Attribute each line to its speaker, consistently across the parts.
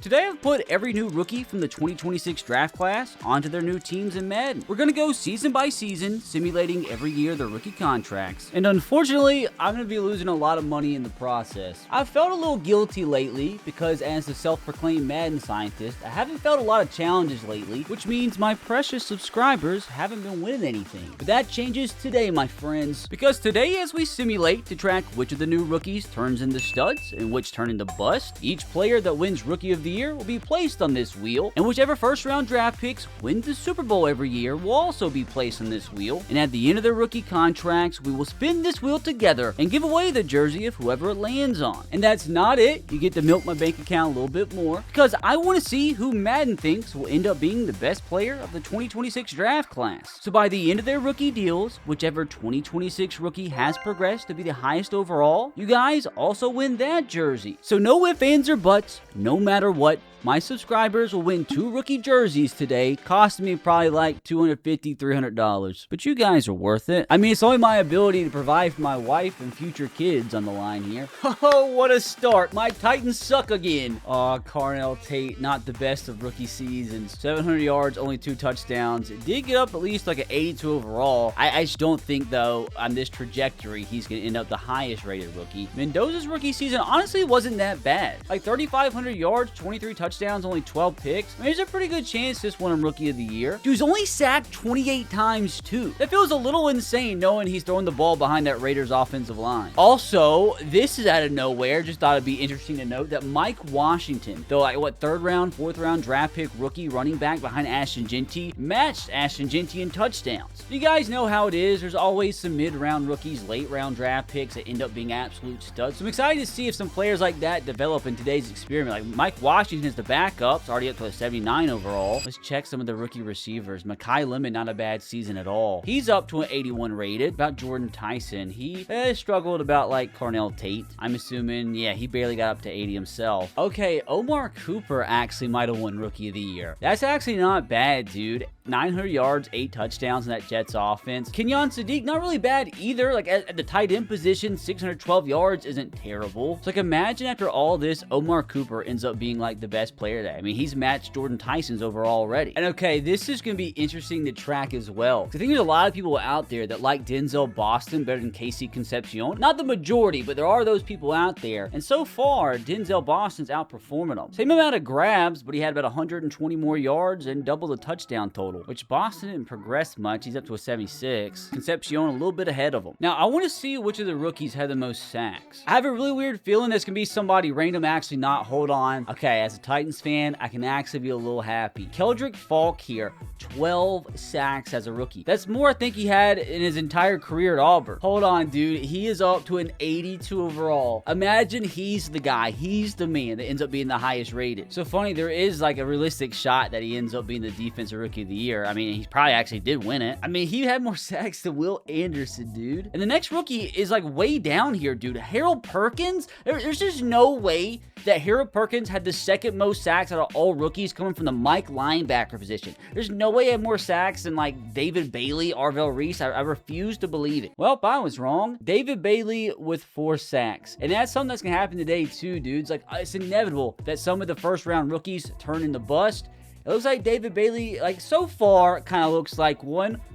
Speaker 1: Today I've put every new rookie from the 2026 draft class onto their new teams in Madden. We're going to go season by season, simulating every year their rookie contracts. And unfortunately, I'm going to be losing a lot of money in the process. I've felt a little guilty lately because as a self-proclaimed Madden scientist, I haven't felt a lot of challenges lately, which means my precious subscribers haven't been winning anything. But that changes today, my friends. Because today as we simulate to track which of the new rookies turns into studs and which turn into bust, each player that wins Rookie of the Year will be placed on this wheel, and whichever first round draft picks win the Super Bowl every year will also be placed on this wheel. And at the end of their rookie contracts, we will spin this wheel together and give away the jersey of whoever it lands on. And that's not it. You get to milk my bank account a little bit more because I want to see who Madden thinks will end up being the best player of the 2026 draft class. So by the end of their rookie deals, whichever 2026 rookie has progressed to be the highest overall, you guys also win that jersey. So no ifs, ands, or buts, no matter what, my subscribers will win 2 rookie jerseys today, costing me probably like $250, $300. But you guys are worth it. I mean, it's only my ability to provide for my wife and future kids on the line here. Oh, what a start. My Titans suck again. Aw, Carnell Tate, not the best of rookie seasons. 700 yards, only 2 touchdowns. It did get up at least like an 82 overall. I just don't think, though, on this trajectory, he's going to end up the highest rated rookie. Mendoza's rookie season honestly wasn't that bad. Like 3,500 yards, 23 touchdowns, only 12 picks. I mean, there's a pretty good chance this won him Rookie of the Year. Dude's only sacked 28 times too. That feels a little insane knowing he's throwing the ball behind that Raiders offensive line. Also, this is out of nowhere. Just thought it'd be interesting to note that Mike Washington, though like what 3rd round, 4th round draft pick rookie running back behind Ashton Jeanty, matched Ashton Jeanty in touchdowns. You guys know how it is. There's always some mid-round rookies, late-round draft picks that end up being absolute studs. So I'm excited to see if some players like that develop in today's experiment. Like Mike Washington is the backup, it's already up to a 79 overall. Let's check some of the rookie receivers. Mekhi Lemon, not a bad season at all. He's up to an 81 rated. About Jordan Tyson, he struggled about like Carnell Tate. I'm assuming, yeah, he barely got up to 80 himself. Okay, Omar Cooper actually might have won Rookie of the Year. That's actually not bad, dude. 900 yards, 8 touchdowns in that Jets offense. Kenyon Sadiq, not really bad either. Like at the tight end position, 612 yards isn't terrible. So like imagine after all this, Omar Cooper ends up being like the best player there. I mean, he's matched Jordan Tyson's overall already. And okay, this is going to be interesting to track as well. I think there's a lot of people out there that like Denzel Boston better than Casey Concepcion. Not the majority, but there are those people out there. And so far, Denzel Boston's outperforming them. Same amount of grabs, but he had about 120 more yards and double the touchdown total, which Boston didn't progress much. He's up to a 76. Concepcion a little bit ahead of him. Now, I want to see which of the rookies had the most sacks. I have a really weird feeling this can be somebody random. Actually not. Hold on. Okay, as a Titans fan, I can actually be a little happy. Keldrick Falk here, 12 sacks as a rookie. That's more I think he had in his entire career at Auburn. Hold on, dude. He is up to an 82 overall. Imagine he's the guy. He's the man that ends up being the highest rated. So funny, there is like a realistic shot that he ends up being the defensive rookie of the year. I mean, he probably actually did win it. I mean, he had more sacks than Will Anderson, dude. And the next rookie is like way down here, dude. Harold Perkins? There's just no way that Harold Perkins had the 2nd most sacks out of all rookies coming from the Mike linebacker position. There's no way he had more sacks than like David Bailey, Arvell Reese. I refuse to believe it. Well, I was wrong. David Bailey with 4 sacks. And that's something that's going to happen today too, dudes. Like, it's inevitable that some of the first round rookies turn into bust. It looks like David Bailey, like so far, kind of looks like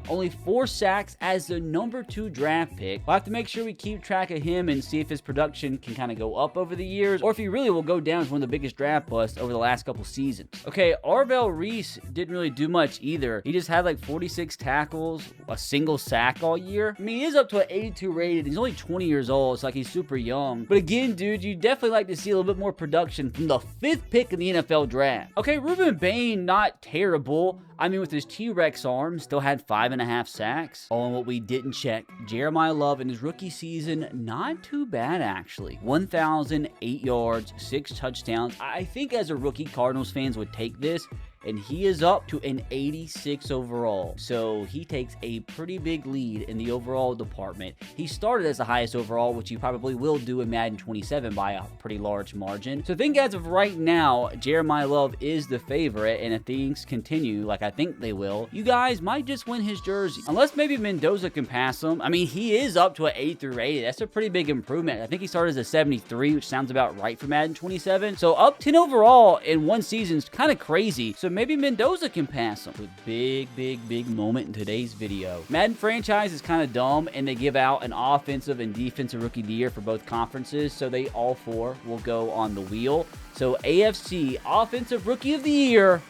Speaker 1: only 4 sacks as the number 2 draft pick. We'll have to make sure we keep track of him and see if his production can kind of go up over the years, or if he really will go down as one of the biggest draft busts over the last couple seasons. Okay, Arvell Reese didn't really do much either. He just had like 46 tackles, a single sack all year. I mean, he is up to an 82 rated. He's only 20 years old. It's like he's super young. But again, dude, you definitely like to see a little bit more production from the 5th pick in the NFL draft. Okay, Ruben Bain, not terrible. I mean, with his T-Rex arm, still had 5.5 sacks. Oh, and what we didn't check, Jeremiah Love in his rookie season, not too bad actually. 1,008 yards, 6 touchdowns. I think as a rookie, Cardinals fans would take this. and he is up to an 86 overall. So he takes a pretty big lead in the overall department. He started as the highest overall, which he probably will do in Madden 27 by a pretty large margin. So I think as of right now, Jeremiah Love is the favorite, and if things continue like I think they will, you guys might just win his jersey. Unless maybe Mendoza can pass him. I mean, he is up to an 83 rated. That's a pretty big improvement. I think he started as a 73, which sounds about right for Madden 27. So up 10 overall in one season is kind of crazy. So maybe Mendoza can pass him. A big moment in today's video. Madden franchise is kind of dumb, and they give out an offensive and defensive rookie of the year for both conferences. So they all four will go on the wheel. So AFC offensive rookie of the year,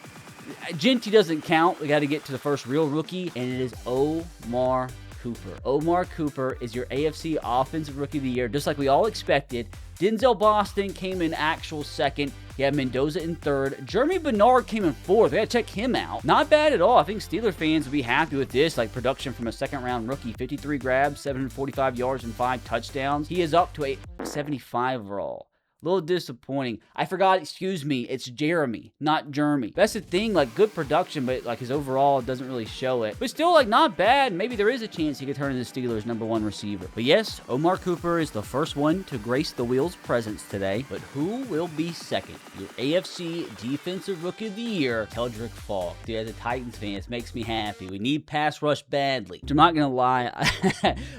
Speaker 1: Genty doesn't count. We got to get to the first real rookie, and it is Omar Cooper. Omar Cooper is your AFC offensive rookie of the year, just like we all expected. Denzel Boston came in actual second. You have Mendoza in third. Jeremy Bernard came in fourth. We got to check him out. Not bad at all. I think Steeler fans will be happy with this. Like production from a second-round rookie. 53 grabs, 745 yards, and 5 touchdowns. He is up to a 75 overall. A little disappointing. I forgot, excuse me, it's Jeremy, not Jeremy. That's the thing, like, good production, but, like, his overall doesn't really show it. But still, like, not bad. Maybe there is a chance he could turn into the Steelers' #1 receiver. But yes, Omar Cooper is the first one to grace the wheel's presence today. But who will be second? Your AFC Defensive Rookie of the Year, Keldrick Falk. Dude, as a Titans fan, this makes me happy. We need pass rush badly. I'm not gonna lie,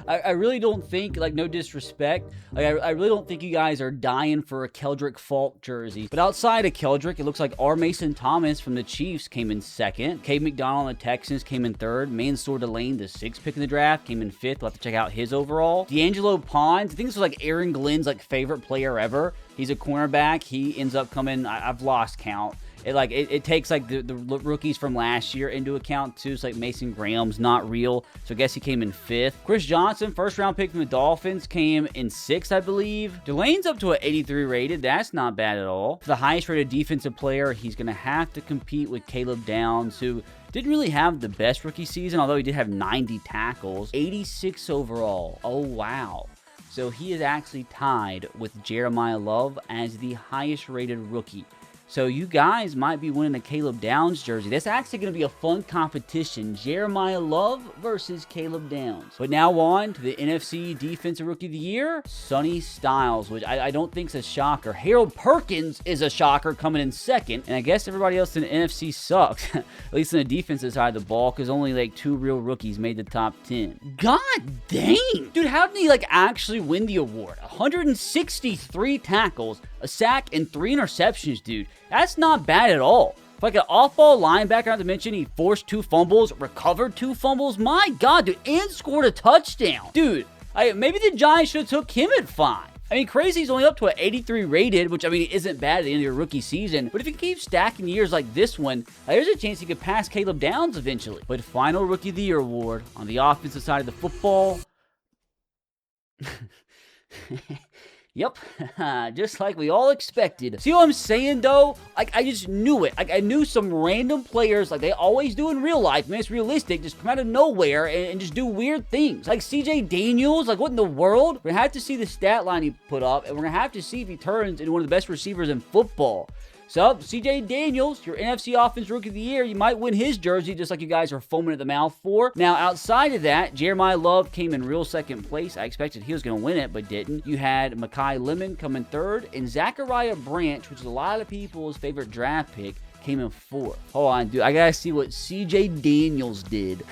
Speaker 1: I really don't think, like, no disrespect, like, I really don't think you guys are dying for a Keldrick Falk jersey. But outside of Keldrick, it looks like R. Mason Thomas from the Chiefs came in second. Cade McDonald and the Texans came in third. Mansour Delane, the 6th pick in the draft, came in 5th. We'll have to check out his overall. D'Angelo Pons, I think this was like Aaron Glenn's like favorite player ever. He's a cornerback. He ends up coming, I've lost count. It takes like the rookies from last year into account too. It's like Mason Graham's not real, so I guess he came in 5th. Chris Johnson, 1st-round pick from the Dolphins, came in 6th, I believe. Delane's up to an 83 rated. That's not bad at all. For the highest rated defensive player, he's going to have to compete with Caleb Downs, who didn't really have the best rookie season, although he did have 90 tackles. 86 overall. Oh, wow. So he is actually tied with Jeremiah Love as the highest rated rookie. So you guys might be winning a Caleb Downs jersey. That's actually going to be a fun competition. Jeremiah Love versus Caleb Downs. But now on to the NFC Defensive Rookie of the Year, Sonny Styles, which I don't think is a shocker. Harold Perkins is a shocker coming in 2nd. And I guess everybody else in the NFC sucks. At least on the defensive side of the ball, because only like 2 real rookies made the top 10. God dang! Dude, how did he like actually win the award? 163 tackles, a sack, and 3 interceptions, dude. That's not bad at all. For like an off-ball linebacker, not to mention he forced 2 fumbles, recovered 2 fumbles. My God, dude, and scored a touchdown. Dude, maybe the Giants should have took him at 5. I mean, crazy, he's only up to an 83 rated, which, I mean, isn't bad at the end of your rookie season. But if you keep stacking years like this one, there's a chance he could pass Caleb Downs eventually. But final Rookie of the Year award on the offensive side of the football. Yep, just like we all expected. See what I'm saying, though? Like, I just knew it. Like, I knew some random players, like they always do in real life, man, it's realistic, just come out of nowhere and just do weird things. Like CJ Daniels, like what in the world? We're gonna have to see the stat line he put up, and we're gonna have to see if he turns into one of the best receivers in football. So, CJ Daniels, your NFC Offense Rookie of the Year, you might win his jersey just like you guys are foaming at the mouth for. Now, outside of that, Jeremiah Love came in real 2nd place. I expected he was going to win it, but didn't. You had Mekhi Lemon come in 3rd, and Zachariah Branch, which is a lot of people's favorite draft pick, came in 4th. Hold on, dude. I got to see what CJ Daniels did.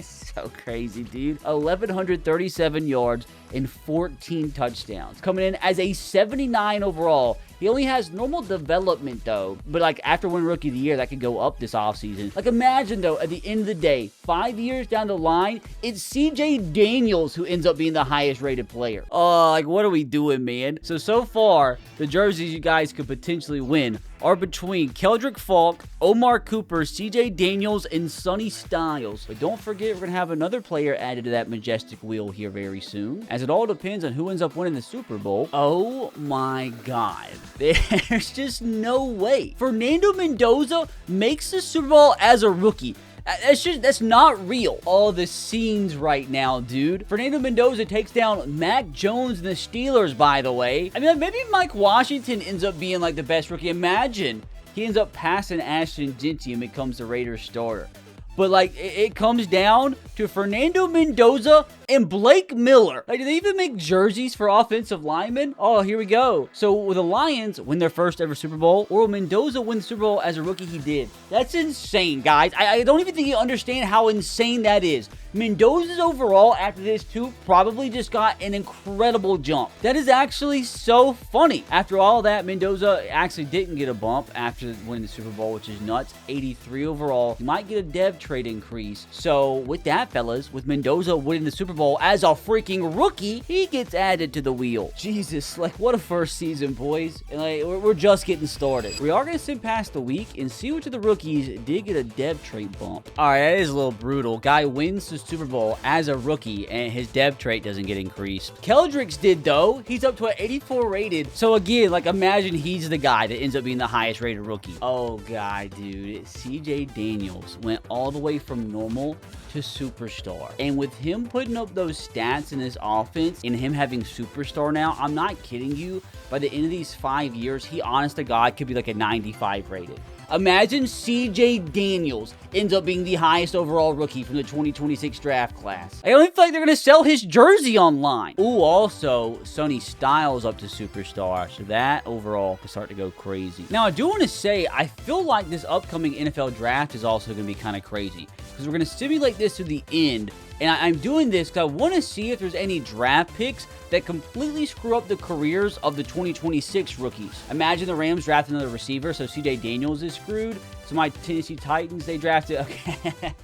Speaker 1: So crazy, dude. 1,137 yards and 14 touchdowns. Coming in as a 79 overall. He only has normal development, though. But, like, after winning Rookie of the Year, that could go up this offseason. Like, imagine, though, at the end of the day, 5 years down the line, it's CJ Daniels who ends up being the highest-rated player. Oh, like, what are we doing, man? So far, the jerseys you guys could potentially win are between Keldrick Falk, Omar Cooper, CJ Daniels, and Sonny Styles. But don't forget, we're going to have another player added to that majestic wheel here very soon, as it all depends on who ends up winning the Super Bowl. Oh my God. There's just no way. Fernando Mendoza makes the Super Bowl as a rookie. That's not real. All the scenes right now, dude. Fernando Mendoza takes down Mac Jones and the Steelers, by the way. I mean, maybe Mike Washington ends up being like the best rookie. Imagine he ends up passing Ashton Jeanty and becomes the Raiders starter. But, like, it comes down to Fernando Mendoza and Blake Miller. Like, do they even make jerseys for offensive linemen? Oh, here we go. So, will the Lions win their first ever Super Bowl, or will Mendoza win the Super Bowl as a rookie? He did. That's insane, guys. I don't even think you understand how insane that is. Mendoza's overall after this too probably just got an incredible jump. That is actually so funny. After all that, Mendoza actually didn't get a bump after winning the Super Bowl, which is nuts. 83 overall. He might get a dev trade increase. So with that, fellas, with Mendoza winning the Super Bowl as a freaking rookie, he gets added to the wheel. Jesus, like, what a first season, boys. And like, we're just getting started. We are going to sit past the week and see which of the rookies did get a dev trait bump. All right, that is a little brutal. Guy wins the Super Bowl as a rookie and his dev trait doesn't get increased. Keldrick's did though. He's up to an 84 rated. So again, like, imagine he's the guy that ends up being the highest rated rookie. Oh god, dude. CJ Daniels went all the way from normal to superstar. And with him putting up those stats in this offense and him having superstar now, I'm not kidding you, by the end of these 5 years, he honest to God could be like a 95 rated. Imagine CJ Daniels ends up being the highest overall rookie from the 2026 draft class. I don't even feel like they're going to sell his jersey online. Ooh, also, Sonny Styles up to superstar. So that overall could start to go crazy. Now, I do want to say, I feel like this upcoming NFL draft is also going to be kind of crazy, because we're going to simulate this to the end. And I'm doing this because I want to see if there's any draft picks that completely screw up the careers of the 2026 rookies. Imagine the Rams drafting another receiver, so CJ Daniels is screwed. So my Tennessee Titans, they drafted... Okay.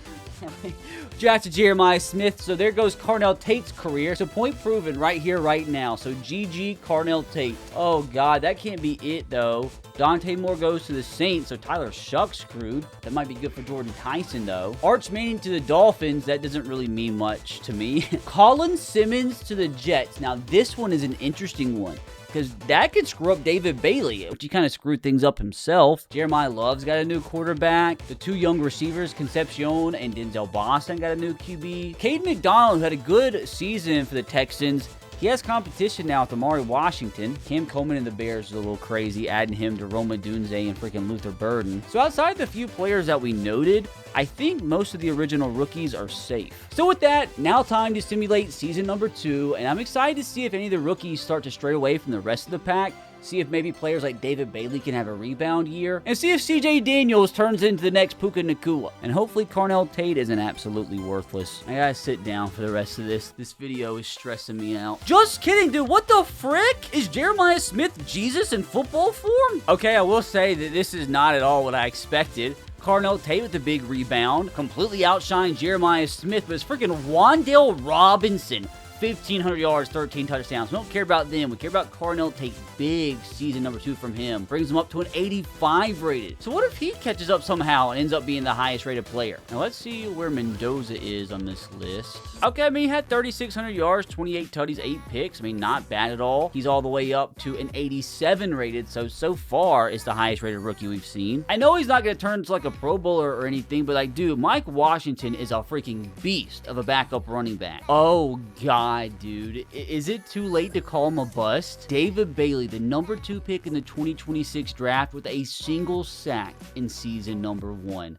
Speaker 1: Drafted Jeremiah Smith, so there goes Carnell Tate's career. So point proven right here, right now. So GG Carnell Tate. Oh god, that can't be it though. Dante Moore goes to the Saints, so Tyler Shuck's screwed. That might be good for Jordan Tyson though. Arch Manning to the Dolphins, that doesn't really mean much to me. Colin Simmons to the Jets. Now this one is an interesting one, because that could screw up David Bailey, which he kind of screwed things up himself. Jeremiah Love's got a new quarterback. The two young receivers, Concepcion and Denzel Boston, got a new QB. Cade McDonald, who had a good season for the Texans, he has competition now with Amari Washington. Cam Coleman and the Bears is a little crazy, adding him to Roma Dunze and freaking Luther Burden. So outside the few players that we noted, I think most of the original rookies are safe. So with that, now time to simulate season number 2, and I'm excited to see if any of the rookies start to stray away from the rest of the pack. See if maybe players like David Bailey can have a rebound year. And see if CJ Daniels turns into the next Puka Nacua. And hopefully Carnell Tate isn't absolutely worthless. I gotta sit down for the rest of this. This video is stressing me out. Just kidding, dude. What the frick? Is Jeremiah Smith Jesus in football form? Okay, I will say that this is not at all what I expected. Carnell Tate with the big rebound. Completely outshined Jeremiah Smith, but it's freaking Wan'Dale Robinson. 1,500 yards, 13 touchdowns. We don't care about them. We care about Carnell Tate. Big season number 2 from him. Brings him up to an 85 rated. So what if he catches up somehow and ends up being the highest rated player? Now let's see where Mendoza is on this list. Okay, I mean, he had 3,600 yards, 28 tutties, 8 picks. I mean, not bad at all. He's all the way up to an 87 rated. So far, it's the highest rated rookie we've seen. I know he's not going to turn into like a Pro Bowler or anything, but like, dude, Mike Washington is a freaking beast of a backup running back. Oh, God, dude. Is it too late to call him a bust? David Bailey, the number 2 pick in the 2026 draft with a single sack in season number 1.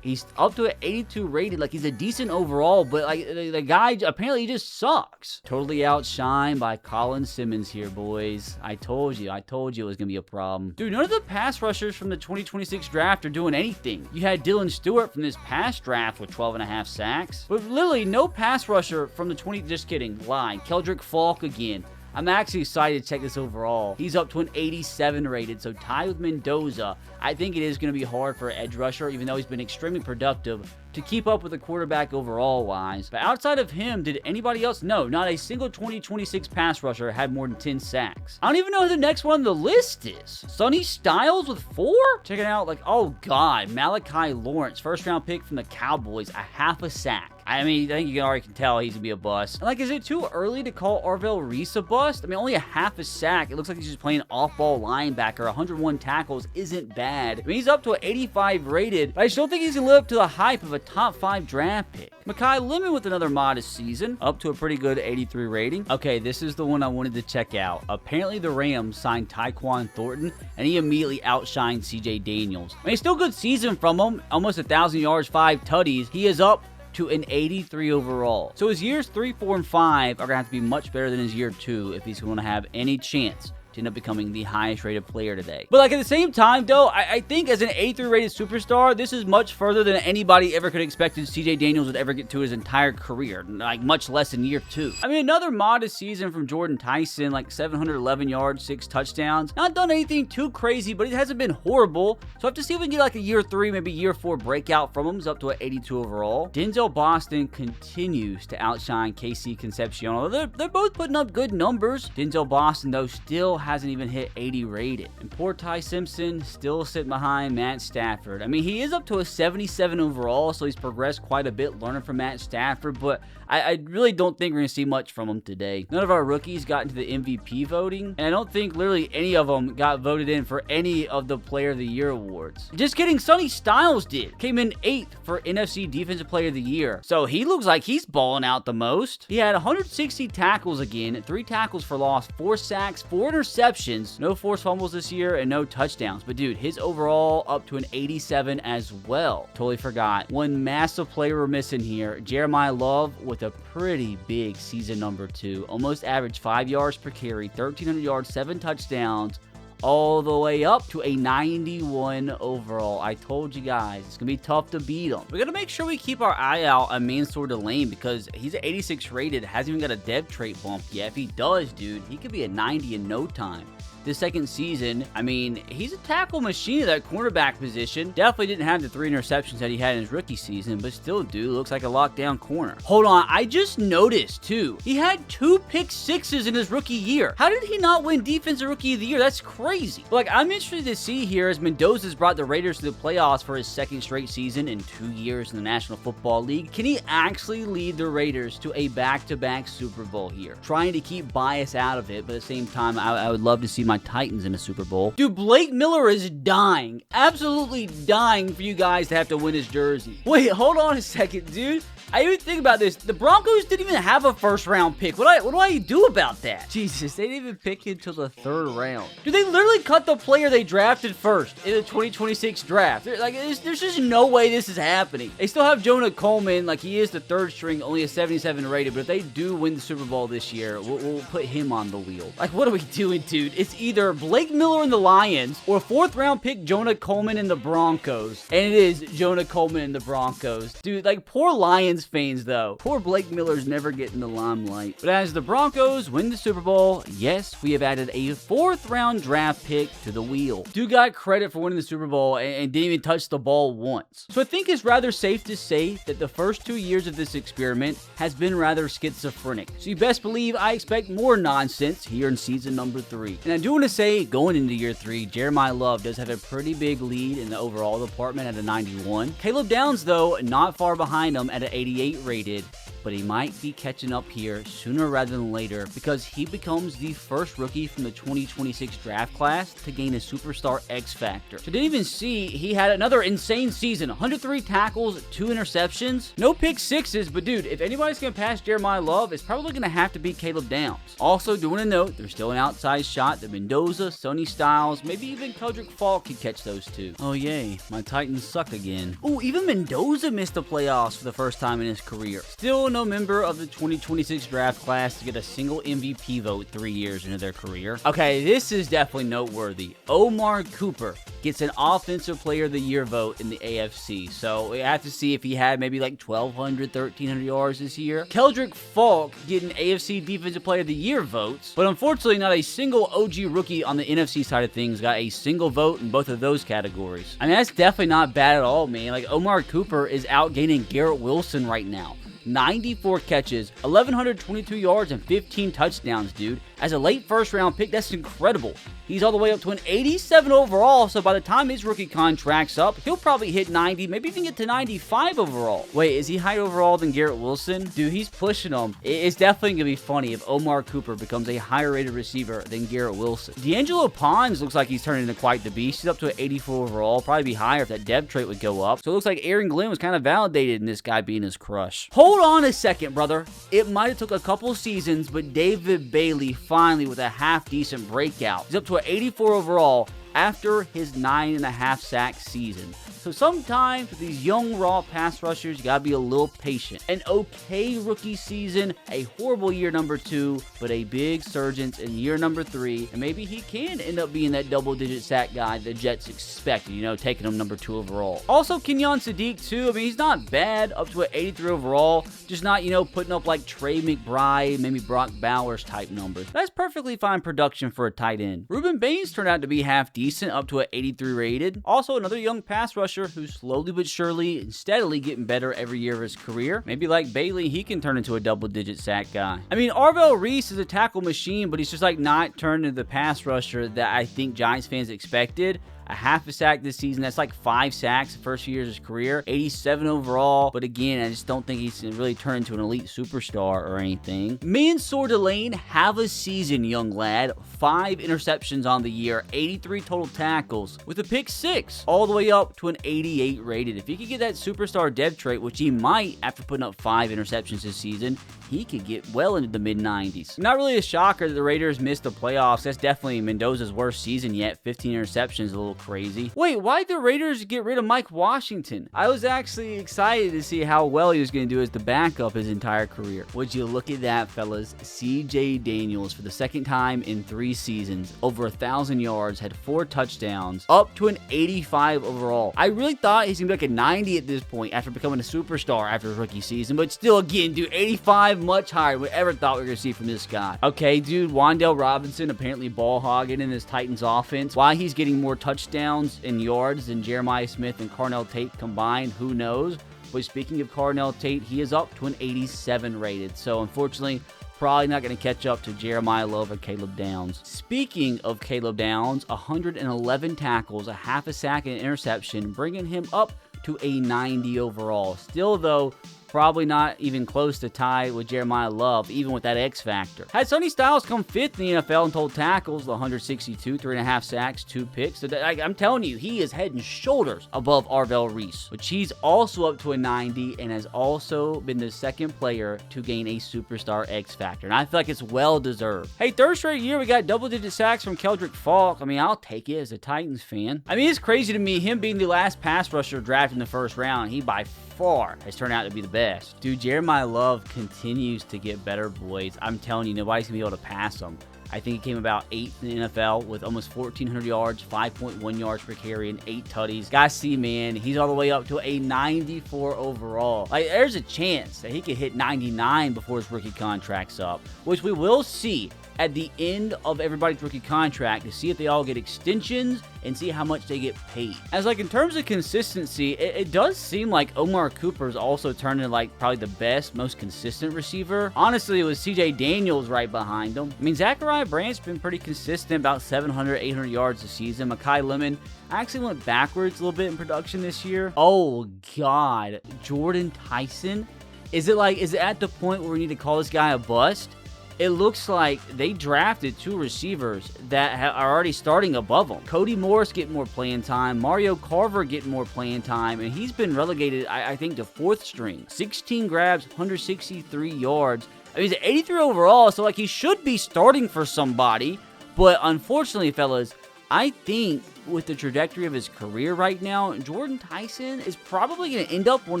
Speaker 1: He's up to an 82 rated. Like, he's a decent overall, but like the guy apparently he just sucks. Totally outshined by Colin Simmons here, boys. I told you it was gonna be a problem. Dude, none of the pass rushers from the 2026 draft are doing anything. You had Dylan Stewart from this past draft with 12.5 sacks, but literally no pass rusher from the just kidding, lying. Keldrick Falk again. I'm actually excited to check this overall. He's up to an 87 rated, so tied with Mendoza. I think it is going to be hard for an edge rusher, even though he's been extremely productive, to keep up with the quarterback overall wise. But outside of him, did anybody else? No, not a single 2026 pass rusher had more than 10 sacks. I don't even know who the next one on the list is. Sonny Styles with 4? Check it out. Like, oh god, Malachi Lawrence, first round pick from the Cowboys, a half a sack. I mean, I think you already can tell he's gonna be a bust. And like, is it too early to call Arvell Reese a bust? I mean, only a half a sack. It looks like he's just playing off-ball linebacker. 101 tackles isn't bad. I mean, he's up to an 85 rated, but I still think he's gonna live up to the hype of a top 5 draft pick. Mekhi Lemon with another modest season, up to a pretty good 83 rating. Okay, this is the one I wanted to check out. Apparently the Rams signed Tyquan Thornton, and he immediately outshined CJ Daniels. I mean, still good season from him, almost 1,000 yards, 5 tutties. He is up to an 83 overall. So his years 3, 4, and 5 are going to have to be much better than his year 2 if he's going to have any chance to end up becoming the highest rated player today. But like at the same time though, I think as an 83 rated superstar, this is much further than anybody ever could expect CJ Daniels would ever get to his entire career, like much less in year 2. I mean, another modest season from Jordan Tyson, like 711 yards, 6 touchdowns. Not done anything too crazy, but it hasn't been horrible. So I have to see if we can get like a year 3, maybe year 4 breakout from him. He's up to an 82 overall. Denzel Boston continues to outshine KC Concepcion. Although they're both putting up good numbers. Denzel Boston though still hasn't even hit 80 rated. And poor Ty Simpson still sitting behind Matt Stafford. I mean, he is up to a 77 overall, so he's progressed quite a bit learning from Matt Stafford, but I really don't think we're going to see much from him today. None of our rookies got into the MVP voting, and I don't think literally any of them got voted in for any of the Player of the Year awards. Just kidding, Sonny Styles did. Came in 8th for NFC Defensive Player of the Year. So he looks like he's balling out the most. He had 160 tackles again, 3 tackles for loss, 4 sacks, 4 interceptions, no forced fumbles this year, and no touchdowns. But dude, his overall up to an 87 as well. Totally forgot. One massive player we're missing here, Jeremiah Love with a pretty big season number 2. Almost averaged 5 yards per carry, 1,300 yards, 7 touchdowns, all the way up to a 91 overall. I told you guys, it's going to be tough to beat him. We got to make sure we keep our eye out on Mansour Delane because he's at 86 rated, hasn't even got a dev trait bump yet. If he does, dude, he could be at 90 in no time. This second season, I mean, he's a tackle machine at that cornerback position. Definitely didn't have the 3 interceptions that he had in his rookie season, but still, dude, looks like a lockdown corner. Hold on, I just noticed, too, he had 2 pick sixes in his rookie year. How did he not win Defensive Rookie of the Year? That's crazy. But, like, I'm interested to see here as Mendoza's brought the Raiders to the playoffs for his 2nd straight season in 2 years in the National Football League. Can he actually lead the Raiders to a back-to-back Super Bowl here? Trying to keep bias out of it, but at the same time, I would love to see my Titans in a Super Bowl. Dude, Blake Miller is dying. Absolutely dying for you guys to have to win his jersey. Wait, hold on a second, dude. I even think about this. The Broncos didn't even have a 1st round pick. What do I do about that? Jesus, they didn't even pick it until the 3rd round. Dude, they literally cut the player they drafted first in the 2026 draft. There's just no way this is happening. They still have Jonah Coleman, like he is the 3rd string, only a 77 rated, but if they do win the Super Bowl this year, we'll put him on the wheel. Like, what are we doing, dude? It's either Blake Miller and the Lions or 4th round pick Jonah Coleman and the Broncos. And it is Jonah Coleman and the Broncos. Dude, like, poor Lions fans, though. Poor Blake Miller's never getting the limelight. But as the Broncos win the Super Bowl, yes, we have added a 4th round draft pick to the wheel. Dude got credit for winning the Super Bowl and didn't even touch the ball once. So I think it's rather safe to say that the first 2 years of this experiment has been rather schizophrenic. So you best believe I expect more nonsense here in season number 3. And I do want to say, going into year 3, Jeremiah Love does have a pretty big lead in the overall department at a 91. Caleb Downs, though, not far behind him at an 88 rated, but he might be catching up here sooner rather than later because he becomes the first rookie from the 2026 draft class to gain a superstar X factor. So didn't even see he had another insane season, 103 tackles, 2 interceptions, no pick sixes, but dude, if anybody's gonna pass Jeremiah Love, it's probably gonna have to be Caleb Downs. Also, do want to note, there's still an outside shot that Mendoza, Sonny Styles, maybe even Keldrick Falk could catch those 2. Oh yay, my Titans suck again. Ooh, even Mendoza missed the playoffs for the first time in his career. Still no member of the 2026 draft class to get a single MVP vote 3 years into their career. Okay, this is definitely noteworthy. Omar Cooper gets an Offensive Player of the Year vote in the AFC. So we have to see if he had maybe like 1,200, 1,300 yards this year. Keldrick Falk getting AFC Defensive Player of the Year votes, but unfortunately not a single OG rookie on the NFC side of things got a single vote in both of those categories. I mean, that's definitely not bad at all, man. Like, Omar Cooper is outgaining Garrett Wilson right now. 94 catches, 1,122 yards, and 15 touchdowns, dude. As a late first round pick, that's incredible. He's all the way up to an 87 overall, so by the time his rookie contract's up, he'll probably hit 90, maybe even get to 95 overall. Wait, is he higher overall than Garrett Wilson? Dude, he's pushing him. It's definitely going to be funny if Omar Cooper becomes a higher rated receiver than Garrett Wilson. D'Angelo Pons looks like he's turning into quite the beast. He's up to an 84 overall, probably be higher if that dev trait would go up. So it looks like Aaron Glenn was kind of validated in this guy being his crush. Hold on a second, brother. It might have took a couple seasons, but David Bailey finally with a half-decent breakout. He's up to an 84 overall after his 9.5 sack season. So sometimes with these young raw pass rushers, you gotta be a little patient. An okay rookie season, a horrible year number 2, but a big surgence in year number 3, and maybe he can end up being that double-digit sack guy the Jets expected, you know, taking him number 2 overall. Also, Kenyon Sadiq too. I mean, he's not bad, up to an 83 overall, just not, you know, putting up like Trey McBride, maybe Brock Bowers type numbers. That's perfectly fine production for a tight end. Ruben Baines turned out to be half decent, up to an 83 rated. Also, another young pass rusher who's slowly but surely and steadily getting better every year of his career. Maybe like Bailey, he can turn into a double-digit sack guy. I mean, Arvell Reese is a tackle machine, but he's just like not turning into the pass rusher that I think Giants fans expected. A half a sack this season. That's like 5 sacks the first few years of his career. 87 overall. But again, I just don't think he's really turned into an elite superstar or anything. Mansour Delane, have a season, young lad. 5 interceptions on the year. 83 total tackles with a pick 6. All the way up to an 88 rated. If he could get that superstar dev trait, which he might after putting up 5 interceptions this season, he could get well into the mid-90s. Not really a shocker that the Raiders missed the playoffs. That's definitely Mendoza's worst season yet. 15 interceptions, a little crazy. Wait, why did the Raiders get rid of Mike Washington? I was actually excited to see how well he was going to do as the backup his entire career. Would you look at that, fellas? CJ Daniels, for the second time in 3 seasons, over 1,000 yards, had 4 touchdowns, up to an 85 overall. I really thought he's going to be like a 90 at this point after becoming a superstar after his rookie season, but still, again, dude, 85, much higher than we ever thought we were going to see from this guy. Okay, dude, Wan'Dale Robinson apparently ball hogging in this Titans offense. Why he's getting more touchdowns and yards than Jeremiah Smith and Carnell Tate combined, who knows? But speaking of Carnell Tate, he is up to an 87 rated. So unfortunately, probably not going to catch up to Jeremiah Love or Caleb Downs. Speaking of Caleb Downs, 111 tackles, a half a sack and an interception, bringing him up to a 90 overall. Still though, probably not even close to tie with Jeremiah Love, even with that X factor. Had Sonny Styles come 5th in the NFL in total tackles, 162, 3.5 sacks, 2 picks. So I'm telling you, he is head and shoulders above Arvell Reese, which he's also up to a 90 and has also been the second player to gain a superstar X factor. And I feel like it's well deserved. Hey, 3rd straight year, we got double-digit sacks from Keldrick Falk. I mean, I'll take it as a Titans fan. I mean, it's crazy to me, him being the last pass rusher drafted in the 1st round. He by far has turned out to be the best. Dude, Jeremiah Love continues to get better, boys. I'm telling you, nobody's going to be able to pass him. I think he came about 8th in the NFL with almost 1,400 yards, 5.1 yards per carry, and 8 tutties. Guys, see, man, he's all the way up to a 94 overall. Like, there's a chance that he could hit 99 before his rookie contract's up, which we will see at the end of everybody's rookie contract to see if they all get extensions and see how much they get paid. As like in terms of consistency, it does seem like Omar Cooper's also turning like probably the best, most consistent receiver. Honestly, it was CJ Daniels right behind him. I mean, Zachariah Brandt's been pretty consistent, about 700, 800 yards a season. Mekhi Lemon actually went backwards a little bit in production this year. Oh God, Jordan Tyson. Is it at the point where we need to call this guy a bust? It looks like they drafted 2 receivers that are already starting above them. Cody Morris getting more playing time. Mario Carver getting more playing time. And he's been relegated, I think, to 4th string. 16 grabs, 163 yards. I mean, he's at 83 overall, so like he should be starting for somebody. But unfortunately, fellas, I think with the trajectory of his career right now, Jordan Tyson is probably going to end up one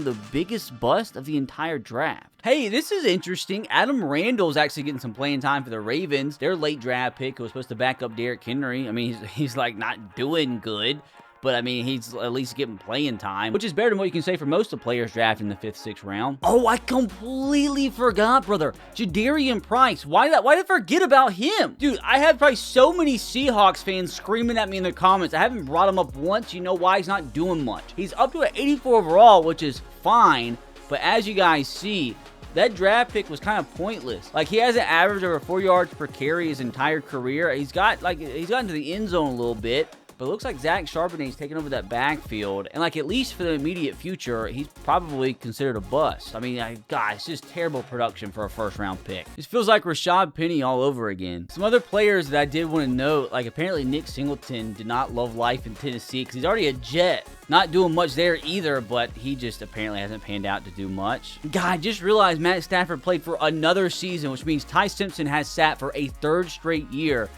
Speaker 1: of the biggest busts of the entire draft. Hey, this is interesting. Adam Randall's actually getting some playing time for the Ravens. Their late draft pick who was supposed to back up Derrick Henry. I mean, he's like not doing good, but I mean, he's at least getting playing time, which is better than what you can say for most of the players drafted in the 5th, 6th round. Oh, I completely forgot, brother. Jadarian Price. Why did I forget about him? Dude, I have probably so many Seahawks fans screaming at me in the comments. I haven't brought him up once. You know why? He's not doing much. He's up to an 84 overall, which is fine, but as you guys see, that draft pick was kind of pointless. Like, he hasn't averaged over 4 yards per carry his entire career. He's gotten to the end zone a little bit. But it looks like Zach Charbonnet's taking over that backfield. And, like, at least for the immediate future, he's probably considered a bust. I mean, God, it's just terrible production for a first-round pick. This feels like Rashad Penny all over again. Some other players that I did want to note, like, apparently Nick Singleton did not love life in Tennessee because he's already a Jet. Not doing much there either, but he just apparently hasn't panned out to do much. God, I just realized Matt Stafford played for another season, which means Ty Simpson has sat for a 3rd straight year,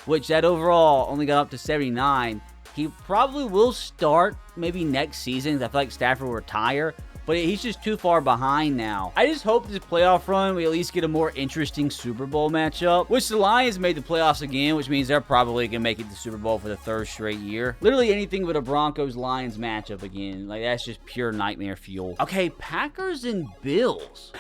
Speaker 1: which that overall only got up to 79. He probably will start maybe next season. I feel like Stafford will retire, but he's just too far behind now. I just hope this playoff run, we at least get a more interesting Super Bowl matchup, which the Lions made the playoffs again, which means they're probably going to make it to Super Bowl for the 3rd straight year. Literally anything but a Broncos-Lions matchup again. Like, that's just pure nightmare fuel. Okay, Packers and Bills.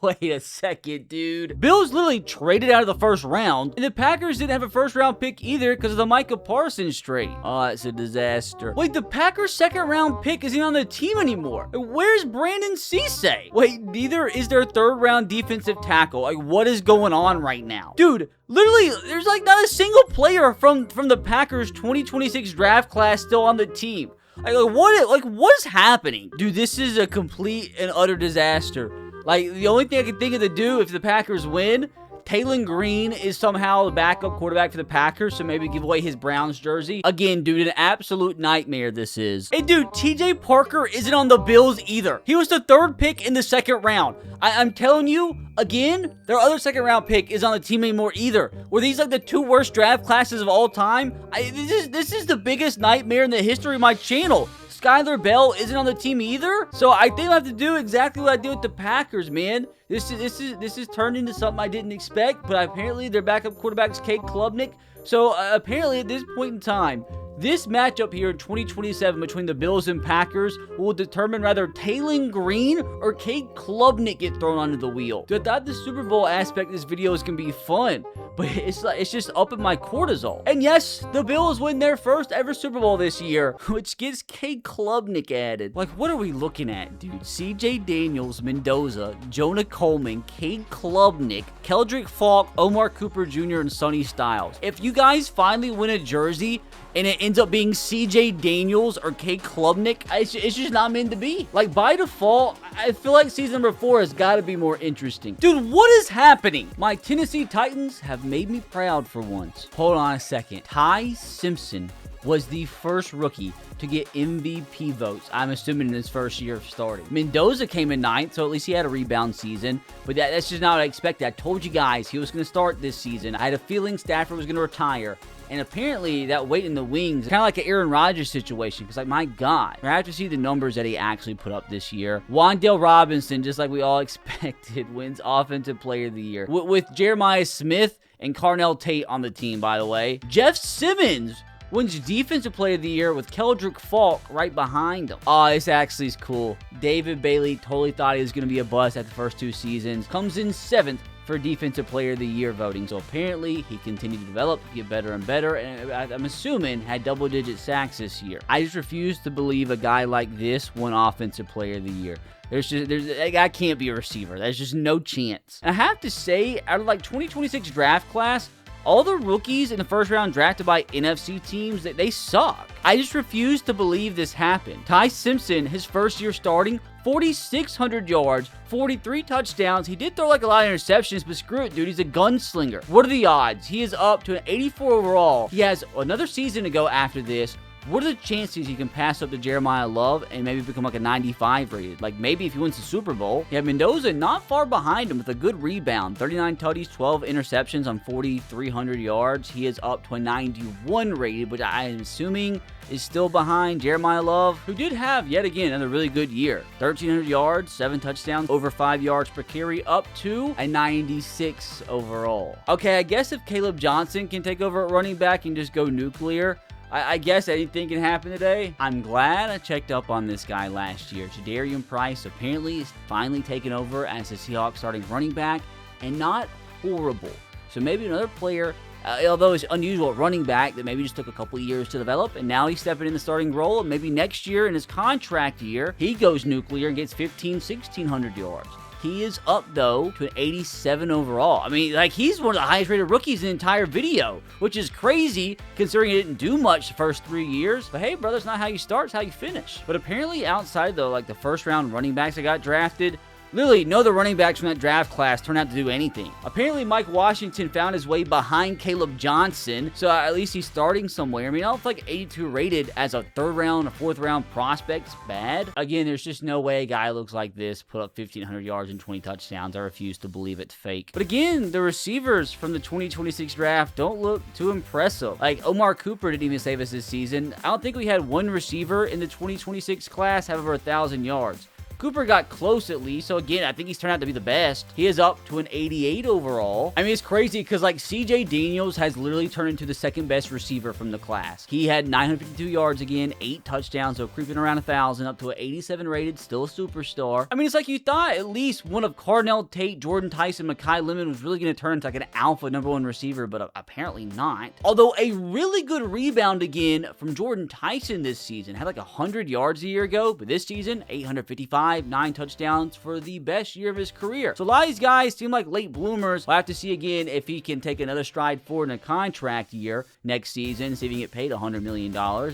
Speaker 1: Wait a second, dude. Bills literally traded out of the 1st round, and the Packers didn't have a 1st-round pick either because of the Micah Parsons trade. Oh, it's a disaster. Wait, the Packers' 2nd-round pick isn't on the team anymore. Where's Brandon Cisse? Wait, neither is their 3rd-round defensive tackle. Like, what is going on right now? Dude, literally, there's like not a single player from the Packers 2026 draft class still on the team. Like what is happening? Dude, this is a complete and utter disaster. Like, the only thing I can think of to do if the Packers win, Taylon Green is somehow the backup quarterback for the Packers, so maybe give away his Browns jersey. Again, dude, an absolute nightmare this is. And dude, TJ Parker isn't on the Bills either. He was the 3rd pick in the 2nd round. I'm telling you, again, their other 2nd round pick is on the team anymore either. Were these like the 2 worst draft classes of all time? This is the biggest nightmare in the history of my channel. Skylar Bell isn't on the team either. So I think I have to do exactly what I did with the Packers, man. This is turned into something I didn't expect, but apparently their backup quarterback is Cade Klubnik. So apparently at this point in time, this matchup here in 2027 between the Bills and Packers will determine whether Taylon Green or Cade Klubnik get thrown onto the wheel. Dude, I thought the Super Bowl aspect of this video is going to be fun, but it's just up in my cortisol. And yes, the Bills win their 1st ever Super Bowl this year, which gets Cade Klubnik added. Like, what are we looking at, dude? CJ Daniels, Mendoza, Jonah Coleman, Cade Klubnik, Keldrick Falk, Omar Cooper Jr., and Sonny Styles. If you guys finally win a jersey and it ends up being CJ Daniels or Cade Klubnik, it's just not meant to be. Like, by default, I feel like season number 4 has got to be more interesting. Dude, what is happening? My Tennessee Titans have made me proud for once. Hold on a second. Ty Simpson was the 1st rookie to get MVP votes, I'm assuming in his 1st year of starting. Mendoza came in 9th, so at least he had a rebound season, but that's just not what I expected. I told you guys he was going to start this season. I had a feeling Stafford was going to retire. And apparently, that wait in the wings, kind of like an Aaron Rodgers situation. Because, like, my God, I have to see the numbers that he actually put up this year. Wan'Dale Robinson, just like we all expected, wins Offensive Player of the Year. With Jeremiah Smith and Carnell Tate on the team, by the way. Jeff Simmons wins Defensive Player of the Year with Keldrick Falk right behind him. Oh, this actually is cool. David Bailey totally thought he was going to be a bust at the first 2 seasons. Comes in 7th for Defensive Player of the Year voting. So apparently, he continued to develop, get better and better, and I'm assuming had double-digit sacks this year. I just refuse to believe a guy like this won Offensive Player of the Year. That guy can't be a receiver. There's just no chance. And I have to say, out of like 2026 draft class, all the rookies in the 1st round drafted by NFC teams, they suck. I just refuse to believe this happened. Ty Simpson, his 1st year starting, 4,600 yards, 43 touchdowns. He did throw like a lot of interceptions, but screw it, dude. He's a gunslinger. What are the odds? He is up to an 84 overall. He has another season to go after this. What are the chances he can pass up to Jeremiah Love and maybe become like a 95 rated? Like, maybe if he wins the Super Bowl. Yeah, Mendoza not far behind him with a good rebound. 39 tutties, 12 interceptions on 4,300 yards. He is up to a 91 rated, which I am assuming is still behind Jeremiah Love, who did have, yet again, another really good year. 1,300 yards, 7 touchdowns, over 5 yards per carry, up to a 96 overall. Okay, I guess if Caleb Johnson can take over at running back and just go nuclear, I guess anything can happen today. I'm glad I checked up on this guy last year. Jadarian Price apparently is finally taken over as the Seahawks starting running back, and not horrible. So maybe another player, although it's unusual at running back, that maybe just took a couple of years to develop, and now he's stepping in the starting role, and maybe next year in his contract year, he goes nuclear and gets 1,600 yards. He is up, though, to an 87 overall. I mean, like, he's one of the highest rated rookies in the entire video, which is crazy considering he didn't do much the first 3 years. But hey, brother, it's not how you start, it's how you finish. But apparently outside, though, like the first round running backs that got drafted, literally, no other running backs from that draft class turned out to do anything. Apparently, Mike Washington found his way behind Caleb Johnson, so at least he's starting somewhere. I mean, I don't feel like 82 rated as a 3rd round or 4th round prospect is bad. Again, there's just no way a guy looks like this put up 1,500 yards and 20 touchdowns. I refuse to believe it's fake. But again, the receivers from the 2026 draft don't look too impressive. Like, Omar Cooper didn't even save us this season. I don't think we had one receiver in the 2026 class have over 1,000 yards. Cooper got close at least, so again, I think he's turned out to be the best. He is up to an 88 overall. I mean, it's crazy because, like, CJ Daniels has literally turned into the 2nd best receiver from the class. He had 952 yards again, 8 touchdowns, so creeping around 1,000, up to an 87 rated, still a superstar. I mean, it's like you thought at least one of Carnell Tate, Jordan Tyson, Mekhi Lemon was really going to turn into like an alpha #1 receiver, but apparently not. Although a really good rebound again from Jordan Tyson this season. Had like 100 yards a year ago, but this season, 855. 9 touchdowns for the best year of his career. So a lot of these guys seem like late bloomers. We'll have to see again if he can take another stride forward in a contract year next season, see if he can get paid $100 million.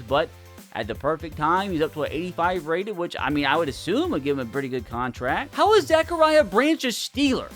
Speaker 1: But at the perfect time, he's up to an 85 rated, which, I mean, I would assume would give him a pretty good contract. How is Zachariah Branch a Steeler?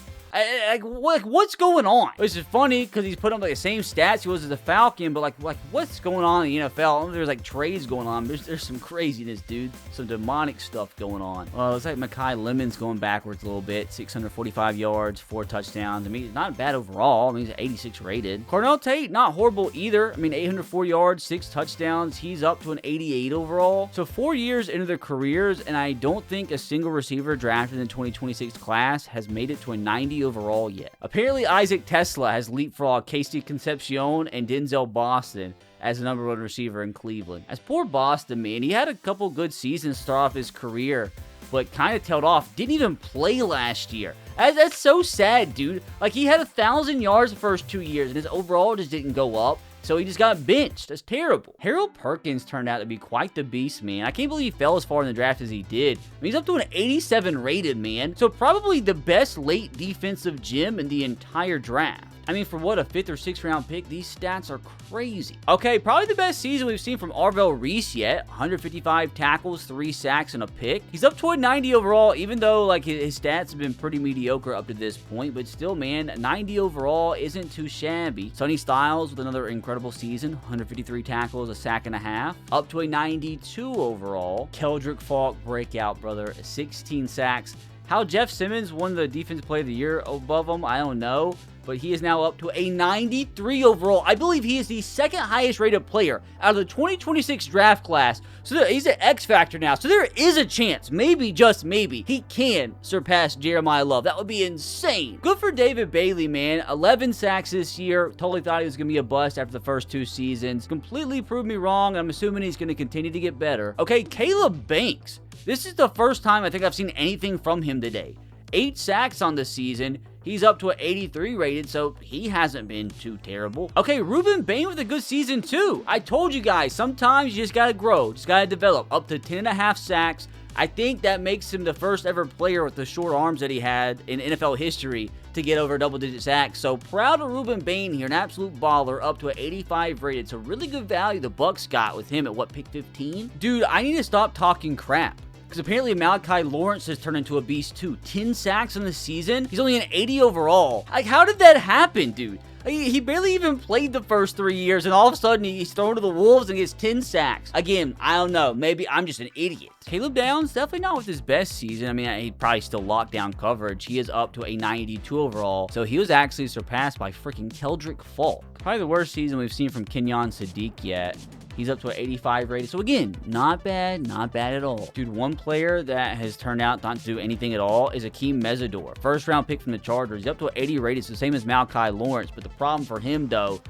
Speaker 1: What's going on? Which is funny because he's put up like the same stats he was as a Falcon, but like what's going on in the NFL? I don't know if there's like trades going on. There's some craziness, dude. Some demonic stuff going on. It's like Mekhi Lemon's going backwards a little bit. 645 yards, 4 touchdowns. I mean, not bad overall. I mean, he's 86 rated. Carnell Tate, not horrible either. I mean, 804 yards, 6 touchdowns. He's up to an 88 overall. So 4 years into their careers, and I don't think a single receiver drafted in the 2026 class has made it to a 90 overall yet. Apparently, Isaac Tesla has leapfrogged Casey Concepcion and Denzel Boston as the #1 receiver in Cleveland. As poor Boston, man, he had a couple good seasons to start off his career, but kind of tailed off. Didn't even play last year. That's so sad, dude. Like, he had 1,000 yards the first 2 years, and his overall just didn't go up. So he just got benched. That's terrible. Harold Perkins turned out to be quite the beast, man. I can't believe he fell as far in the draft as he did. I mean, he's up to an 87 rated, man. So probably the best late defensive gem in the entire draft. I mean, for what, a 5th or 6th round pick, these stats are crazy. Okay, probably the best season we've seen from Arvell Reese yet. 155 tackles, 3 sacks, and a pick. He's up to a 90 overall, even though, like, his stats have been pretty mediocre up to this point. But still, man, 90 overall isn't too shabby. Sonny Styles with another incredible season. 153 tackles, a sack and a half. Up to a 92 overall. Keldrick Falk breakout, brother. 16 sacks. How Jeff Simmons won the Defensive Player of the Year above him, I don't know. But he is now up to a 93 overall. I believe he is the 2nd highest rated player out of the 2026 draft class. So he's an X factor now. So there is a chance, maybe, just maybe, he can surpass Jeremiah Love. That would be insane. Good for David Bailey, man. 11 sacks this year. Totally thought he was going to be a bust after the first 2 seasons. Completely proved me wrong. I'm assuming he's going to continue to get better. Okay, Caleb Banks. This is the first time I think I've seen anything from him today. 8 sacks on the season. He's up to an 83 rated, so he hasn't been too terrible. Okay, Ruben Bain with a good season too. I told you guys, sometimes you just gotta grow, just gotta develop. Up to 10.5 sacks. I think that makes him the first ever player with the short arms that he had in NFL history to get over double-digit sacks. So proud of Ruben Bain here, an absolute baller, up to an 85 rated. So really good value the Bucks got with him at what, pick 15? Dude, I need to stop talking crap. Because apparently Malachi Lawrence has turned into a beast too. 10 sacks in the season. He's only an 80 overall. Like, how did that happen, dude? He barely even played the first 3 years, and all of a sudden he's thrown to the Wolves and gets 10 sacks. Again, I don't know. Maybe I'm just an idiot. Caleb Downs, definitely not with his best season. I mean, he probably still locked down coverage. He is up to a 92 overall. So he was actually surpassed by freaking Keldrick Falk. Probably the worst season we've seen from Kenyon Sadiq yet. He's up to an 85 rated. So again, not bad at all. Dude, one player that has turned out not to do anything at all is Akeem Mesidor. 1st round pick from the Chargers. He's up to an 80 rated. It's the same as Malachi Lawrence. But the problem for him, though,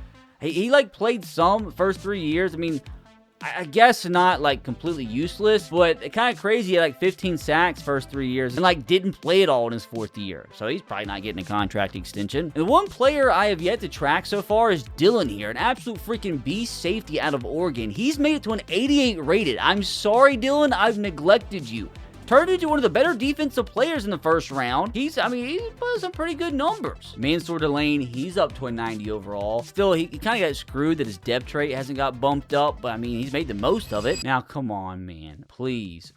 Speaker 1: he like played some first 3 years. I mean, I guess not like completely useless, but kind of crazy. He had like 15 sacks first 3 years and like didn't play at all in his 4th year. So he's probably not getting a contract extension. And the one player I have yet to track so far is Dylan here, an absolute freaking beast safety out of Oregon. He's made it to an 88 rated. I'm sorry, Dylan, I've neglected you. turned into one of the better defensive players in the first round. He put some pretty good numbers. Mansour Delane, he's up to a 90 overall. Still, he kind of got screwed that his depth trait hasn't got bumped up, but I mean, he's made the most of it. Now, come on, man. Please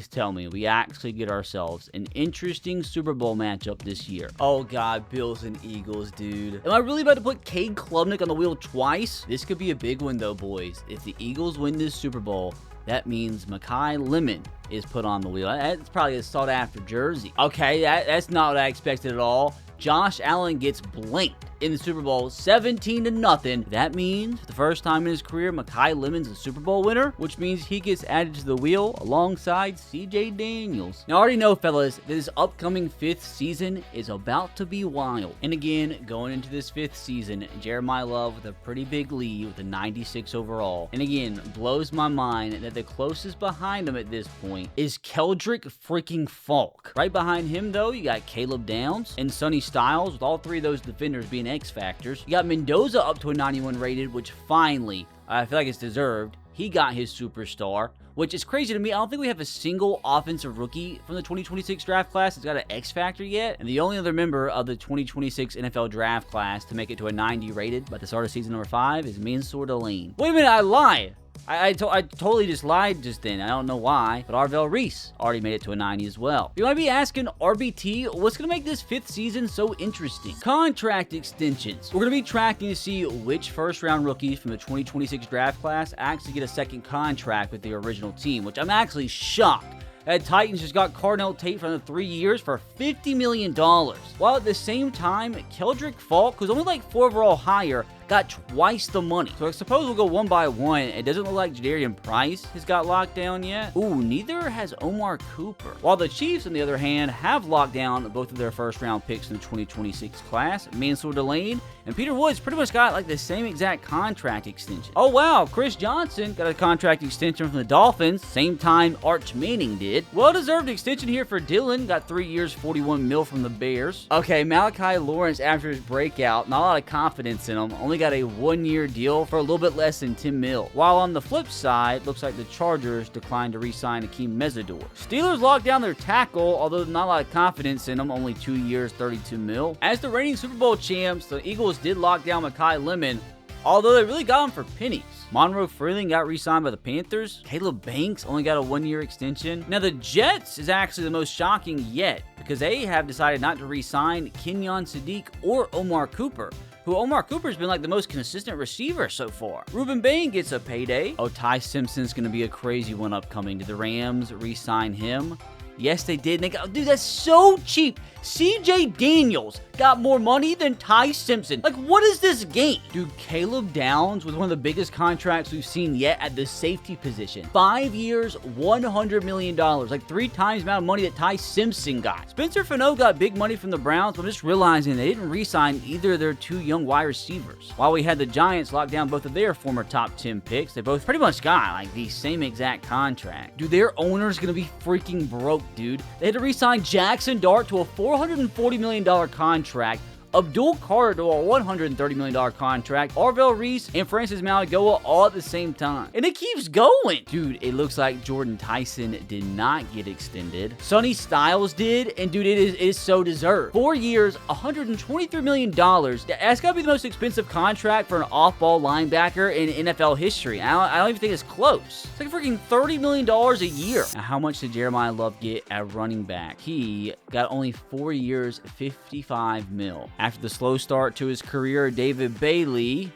Speaker 1: tell me we actually get ourselves an interesting Super Bowl matchup this year. Oh God, Bills and Eagles, dude. Am I really about to put Cade Klubnik on the wheel twice? This could be a big one though, boys. If the Eagles win this Super Bowl, that means Mekhi Lemon is put on the wheel. That's probably a sought-after jersey. Okay, that's not what I expected at all. Josh Allen gets blanked in the Super Bowl 17-0. That means for the first time in his career, Mekhi Lemon's a Super Bowl winner, which means he gets added to the wheel alongside CJ Daniels. Now, I already know, fellas, that this upcoming 5th season is about to be wild. And again, going into this 5th season, Jeremiah Love with a pretty big lead with a 96 overall. And again, blows my mind that the closest behind him at this point is Keldrick freaking Falk. Right behind him, though, you got Caleb Downs and Sonny Styles, with all three of those defenders being X factors. You got Mendoza up to a 91 rated, which finally, I feel like it's deserved. He got his superstar, which is crazy to me. I don't think we have a single offensive rookie from the 2026 draft class that's got an X factor yet. And the only other member of the 2026 NFL draft class to make it to a 90 rated by the start of season number 5 is Mansour Delane. Wait a minute, I lied. I totally just lied just then. I don't know why, but Arvell Reese already made it to a 90 as well. You might be asking, RBT, what's going to make this 5th season so interesting? Contract extensions. We're going to be tracking to see which first-round rookies from the 2026 draft class actually get a second contract with the original team, which I'm actually shocked. Titans just got Cardinal Tate for another 3 years for $50 million. While at the same time, Keldrick Falk, who's only like 4 overall higher, got twice the money. So I suppose we'll go one by one. It doesn't look like Jadarian Price has got locked down yet. Ooh, neither has Omar Cooper. While the Chiefs, on the other hand, have locked down both of their first-round picks in the 2026 class. Mansour Delane and Peter Woods pretty much got like the same exact contract extension. Oh wow, Chris Johnson got a contract extension from the Dolphins, same time Arch Manning did. Well-deserved extension here for Dylan, got 3 years, 41 mil from the Bears. Okay, Malachi Lawrence, after his breakout, not a lot of confidence in him, only got a 1-year deal for a little bit less than 10 mil. While on the flip side, looks like the Chargers declined to re-sign Akeem Mesidor. Steelers locked down their tackle, although not a lot of confidence in him, only 2 years, 32 mil. As the reigning Super Bowl champs, the Eagles did lock down Mekhi Lemon, although they really got him for pennies. Monroe Freeling got re-signed by the Panthers. Caleb Banks only got a 1-year extension. Now, the Jets is actually the most shocking yet, because they have decided not to re-sign Kenyon Sadiq or Omar Cooper, who Omar Cooper's been like the most consistent receiver so far. Ruben Bain gets a payday. Oh, Ty Simpson's going to be a crazy one upcoming. Did the Rams re-sign him? Yes, they did. And they got, dude, that's so cheap. CJ Daniels got more money than Ty Simpson. Like, what is this game? Dude, Caleb Downs was one of the biggest contracts we've seen yet at the safety position. 5 years, $100 million. Like 3 times the amount of money that Ty Simpson got. Spencer Fano got big money from the Browns, but I'm just realizing they didn't re-sign either of their 2 young wide receivers. While we had the Giants lock down both of their former top 10 picks, they both pretty much got like the same exact contract. Dude, their owner's gonna be freaking broke, dude. They had to re-sign Jackson Dart to a $440 million contract, Abdul Carter to a $130 million contract, Arvell Reese and Francis Mauigoa all at the same time. And it keeps going. Dude, it looks like Jordan Tyson did not get extended. Sonny Styles did, and dude, it is so deserved. 4 years, $123 million. That's gotta be the most expensive contract for an off-ball linebacker in NFL history. I don't even think it's close. It's like freaking $30 million a year. Now, how much did Jeremiah Love get at running back? He got only 4 years, $55 mil. After the slow start to his career, David Bailey,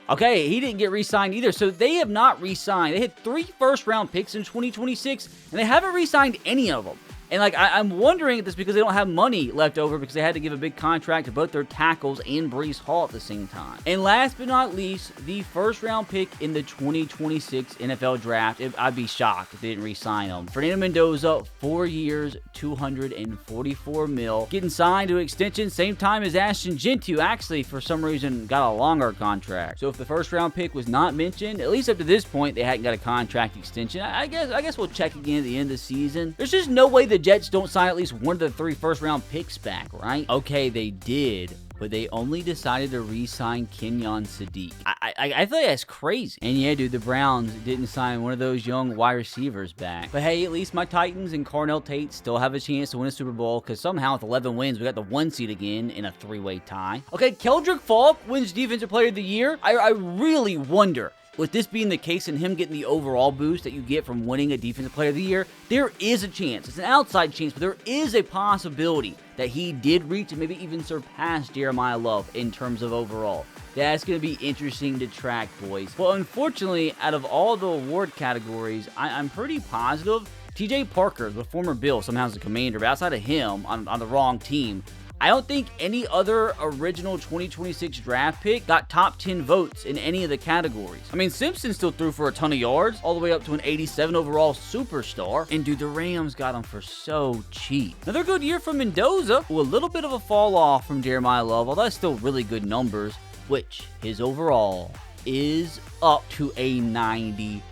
Speaker 1: okay, he didn't get re-signed either. So they have not re-signed. They had 3 first-round picks in 2026, and they haven't re-signed any of them. And like, I'm wondering if it's because they don't have money left over because they had to give a big contract to both their tackles and Breece Hall at the same time. And last but not least, the first-round pick in the 2026 NFL Draft. I'd be shocked if they didn't re-sign him. Fernando Mendoza, 4 years, $244 mil. Getting signed to an extension same time as Ashton Gentoo. Actually, for some reason, got a longer contract. So if the first-round pick was not mentioned, at least up to this point, they hadn't got a contract extension. I guess we'll check again at the end of the season. There's just no way the Jets don't sign at least one of the 3 first-round picks back, right? Okay, they did. but they only decided to re-sign Kenyon Sadiq. I feel like that's crazy. And yeah, dude, the Browns didn't sign one of those young wide receivers back. But hey, at least my Titans and Carnell Tate still have a chance to win a Super Bowl, because somehow with 11 wins, we got the 1 seed again in a 3-way tie. Okay, Keldrick Falk wins Defensive Player of the Year. I really wonder, with this being the case and him getting the overall boost that you get from winning a Defensive Player of the Year, there is a chance. It's an outside chance, but there is a possibility that he did reach and maybe even surpass Jeremiah Love in terms of overall. That's going to be interesting to track, boys. Well, unfortunately, out of all the award categories, I'm pretty positive TJ Parker, the former Bill, somehow is the commander, but outside of him, on the wrong team, I don't think any other original 2026 draft pick got top 10 votes in any of the categories. I mean, Simpson still threw for a ton of yards, all the way up to an 87 overall superstar. And dude, the Rams got him for so cheap. Another good year from Mendoza, with a little bit of a fall off from Jeremiah Love, although that's still really good numbers, which his overall is up to a 98.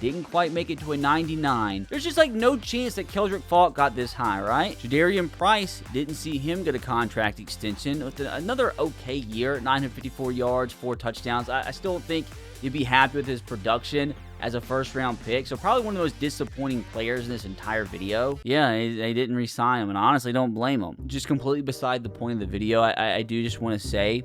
Speaker 1: Didn't quite make it to a 99. There's just like no chance that Keldrick Falk got this high, right? Jadarian Price, didn't see him get a contract extension with another okay year, 954 yards, 4 touchdowns. I still think you'd be happy with his production as a first-round pick, so probably one of the most disappointing players in this entire video. Yeah, they didn't re-sign him, and honestly, don't blame him. Just completely beside the point of the video, I do just want to say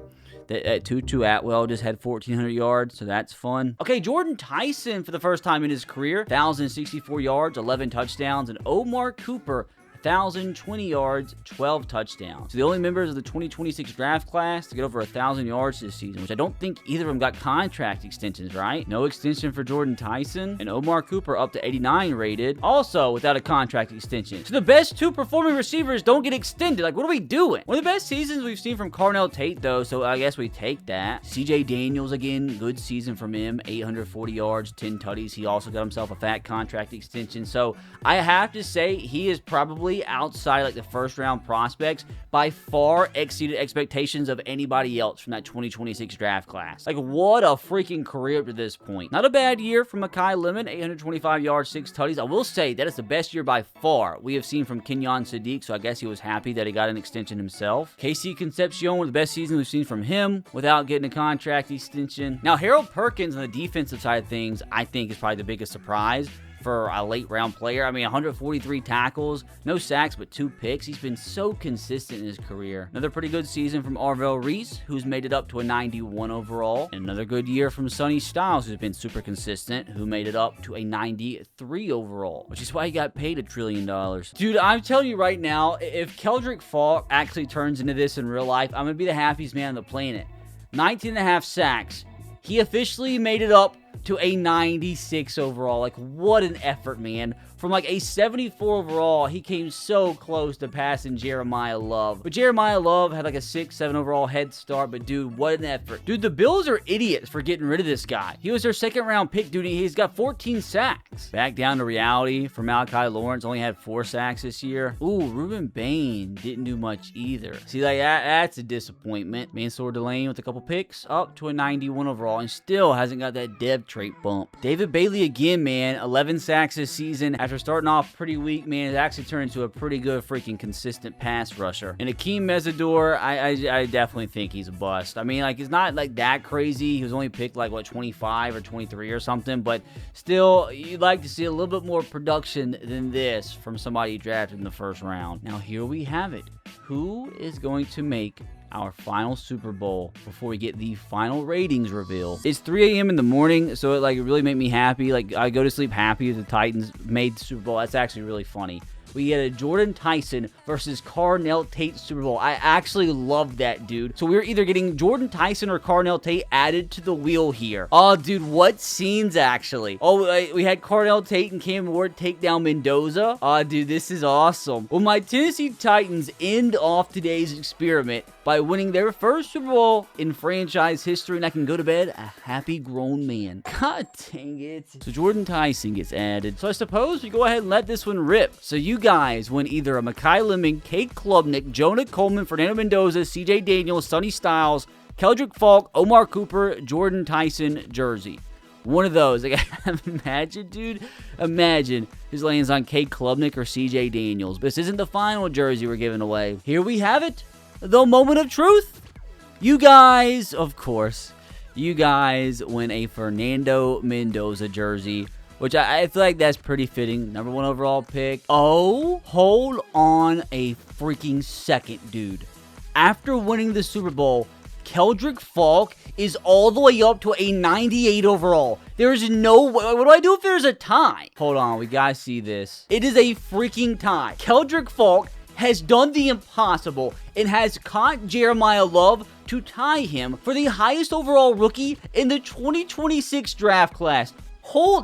Speaker 1: that Tutu Atwell just had 1,400 yards, so that's fun. Okay, Jordan Tyson, for the first time in his career, 1,064 yards, 11 touchdowns, and Omar Cooper, 1,020 yards, 12 touchdowns. So the only members of the 2026 draft class to get over 1,000 yards this season, which I don't think either of them got contract extensions, right? No extension for Jordan Tyson, and Omar Cooper up to 89 rated, also without a contract extension. So the best 2 performing receivers don't get extended. Like, what are we doing? One of the best seasons we've seen from Carnell Tate, though, so I guess we take that. CJ Daniels, again, good season from him, 840 yards, 10 tutties. He also got himself a fat contract extension. So I have to say, he is probably outside like the first round prospects, by far exceeded expectations of anybody else from that 2026 draft class. Like, what a freaking career up to this point. Not a bad year from Mekhi Lemon, 825 yards, 6 tutties. I will say that is the best year by far we have seen from Kenyon Sadiq, so I guess he was happy that he got an extension himself. Casey Concepcion, one of the best seasons we've seen from him without getting a contract extension. Now, Harold Perkins on the defensive side of things, I think, is probably the biggest surprise for a late round player. I mean, 143 tackles, no sacks, but 2 picks. He's been so consistent in his career. Another pretty good season from Arvell Reese, who's made it up to a 91 overall. And another good year from Sonny Styles, who's been super consistent, who made it up to a 93 overall, which is why he got paid $1 trillion. Dude, I'm telling you right now, if Keldrick Falk actually turns into this in real life, I'm going to be the happiest man on the planet. 19.5 sacks. He officially made it up to a 96 overall. Like, what an effort, man. From like a 74 overall, he came so close to passing Jeremiah Love. But Jeremiah Love had like a 6-7 overall head start, but dude, what an effort. Dude, the Bills are idiots for getting rid of this guy. He was their 2nd round pick, dude. He's got 14 sacks. Back down to reality for Malachi Lawrence, only had 4 sacks this year. Ooh, Ruben Bain didn't do much either. See, like, that's a disappointment. Mansour Delane with a couple picks, up to a 91 overall, and still hasn't got that dev trait bump. David Bailey again, man, 11 sacks this season. After starting off pretty weak, man, it actually turned into a pretty good freaking consistent pass rusher. And Akeem Mesidor, I definitely think he's a bust. I mean, like, it's not like that crazy. He was only picked like, what, 25 or 23 or something, but still, you'd like to see a little bit more production than this from somebody drafted in the 1st round. Now, here we have it. Who is going to make our final Super Bowl before we get the final ratings reveal? It's 3 a.m. in the morning, so it really made me happy. Like, I go to sleep happy the Titans made the Super Bowl. That's actually really funny. We get a Jordan Tyson versus Carnell Tate Super Bowl. I actually love that, dude. So we're either getting Jordan Tyson or Carnell Tate added to the wheel here. Oh, dude, what scenes, actually? Oh, we had Carnell Tate and Cam Ward take down Mendoza. Oh, dude, this is awesome. Well, my Tennessee Titans end off today's experiment by winning their 1st Super Bowl in franchise history, and I can go to bed a happy grown man. God dang it. So Jordan Tyson gets added. So I suppose we go ahead and let this one rip. So you guys win either a Mekhi Lemon, Kate Klubnik, Jonah Coleman, Fernando Mendoza, CJ Daniels, Sonny Styles, Keldrick Falk, Omar Cooper, Jordan Tyson jersey. One of those. Like, imagine, dude. Imagine his lands on Kate Klubnik or CJ Daniels. But this isn't the final jersey we're giving away. Here we have it. The moment of truth. You guys, of course, you guys win a Fernando Mendoza jersey, which I feel like that's pretty fitting. Number 1 overall pick. Oh, hold on a freaking second, dude. After winning the Super Bowl, Keldrick Falk is all the way up to a 98 overall. There is no way. What do I do if there's a tie? Hold on, we gotta see this. It is a freaking tie. Keldrick Falk has done the impossible and has caught Jeremiah Love to tie him for the highest overall rookie in the 2026 draft class.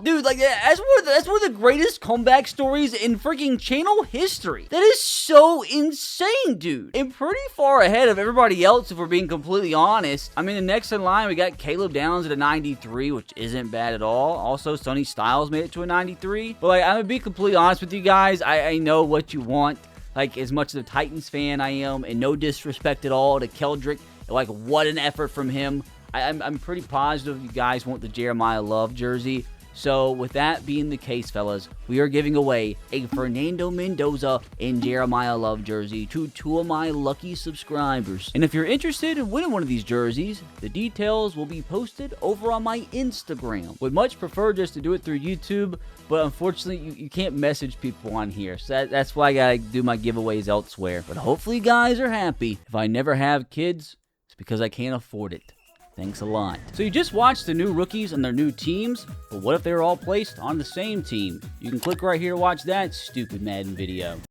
Speaker 1: Dude, like, that's one of the greatest comeback stories in freaking channel history. That is so insane, dude. And pretty far ahead of everybody else, if we're being completely honest. I mean, the next in line, we got Caleb Downs at a 93, which isn't bad at all. Also, Sonny Styles made it to a 93. But, like, I'm gonna be completely honest with you guys. I know what you want. Like, as much as a Titans fan I am, and no disrespect at all to Keldrick. Like, what an effort from him. I'm pretty positive you guys want the Jeremiah Love jersey. So, with that being the case, fellas, we are giving away a Fernando Mendoza and Jeremiah Love jersey to 2 of my lucky subscribers. And if you're interested in winning one of these jerseys, the details will be posted over on my Instagram. Would much prefer just to do it through YouTube, but unfortunately, you can't message people on here. So that's why I gotta do my giveaways elsewhere. But hopefully, you guys are happy. If I never have kids, it's because I can't afford it. Thanks a lot. So you just watched the new rookies and their new teams, but what if they were all placed on the same team? You can click right here to watch that stupid Madden video.